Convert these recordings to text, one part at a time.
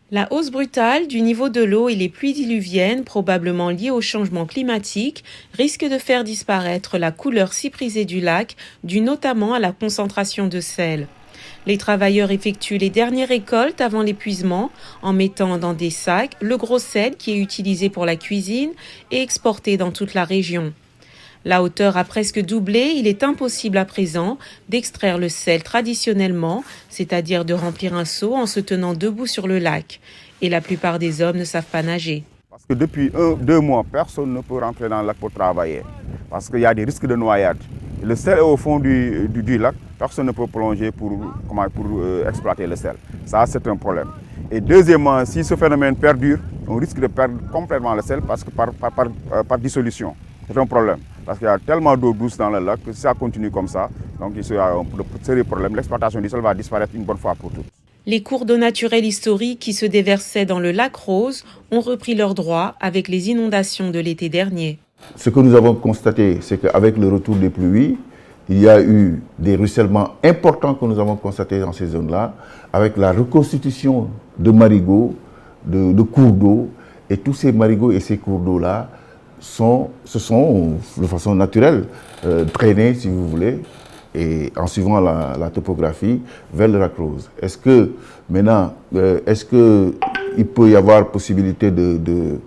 La hausse brutale du niveau de l'eau et les pluies diluviennes, probablement liées au changement climatique, risquent de faire disparaître la couleur si prisée du lac, due notamment à la concentration de sel. Les travailleurs effectuent les dernières récoltes avant l'épuisement en mettant dans des sacs le gros sel qui est utilisé pour la cuisine et exporté dans toute la région. La hauteur a presque doublé, il est impossible à présent d'extraire le sel traditionnellement, c'est-à-dire de remplir un seau en se tenant debout sur le lac. Et la plupart des hommes ne savent pas nager. Parce que depuis 2 mois, personne ne peut rentrer dans le lac pour travailler. Parce qu'il y a des risques de noyade. Le sel est au fond du lac, personne ne peut plonger pour exploiter le sel. Ça, c'est un problème. Et deuxièmement, si ce phénomène perdure, on risque de perdre complètement le sel parce que par dissolution. C'est un problème. Parce qu'il y a tellement d'eau douce dans le lac que si ça continue comme ça, donc il y a un sérieux problème. L'exploitation du sel va disparaître une bonne fois pour toutes. Les cours d'eau naturelle historiques qui se déversaient dans le lac Rose ont repris leurs droits avec les inondations de l'été dernier. Ce que nous avons constaté, c'est qu'avec le retour des pluies, il y a eu des ruissellements importants que nous avons constatés dans ces zones-là, avec la reconstitution de marigots, de cours d'eau, et tous ces marigots et ces cours d'eau-là se sont de façon naturelle traînés, si vous voulez, et en suivant la topographie, vers le lac Rose. Est-ce que maintenant, il peut y avoir possibilité de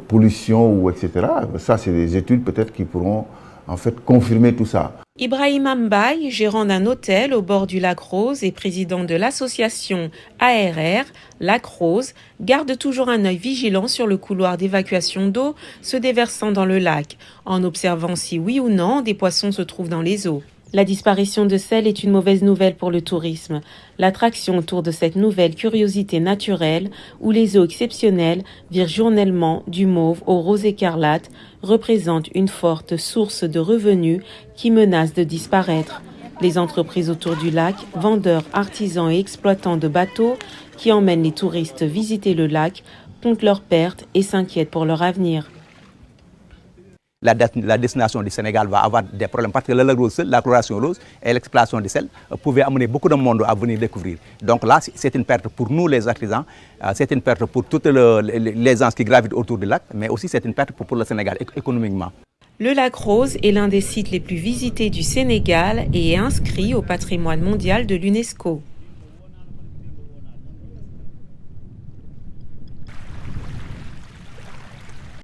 pollution ou etc. Ça, c'est des études peut-être qui pourront en fait confirmer tout ça. Ibrahima Mbaye, gérant d'un hôtel au bord du lac Rose et président de l'association ARR, Lac Rose, garde toujours un œil vigilant sur le couloir d'évacuation d'eau se déversant dans le lac, en observant si oui ou non des poissons se trouvent dans les eaux. La disparition de sel est une mauvaise nouvelle pour le tourisme. L'attraction autour de cette nouvelle curiosité naturelle, où les eaux exceptionnelles virent journellement du mauve au rose écarlate, représente une forte source de revenus qui menace de disparaître. Les entreprises autour du lac, vendeurs, artisans et exploitants de bateaux qui emmènent les touristes visiter le lac, comptent leurs pertes et s'inquiètent pour leur avenir. La destination du Sénégal va avoir des problèmes parce que le lac Rose, la coloration rose et l'exploitation du sel pouvaient amener beaucoup de monde à venir découvrir. Donc là, c'est une perte pour nous les artisans, c'est une perte pour toutes les gens qui gravitent autour du lac, mais aussi c'est une perte pour le Sénégal économiquement. Le lac Rose est l'un des sites les plus visités du Sénégal et est inscrit au patrimoine mondial de l'UNESCO.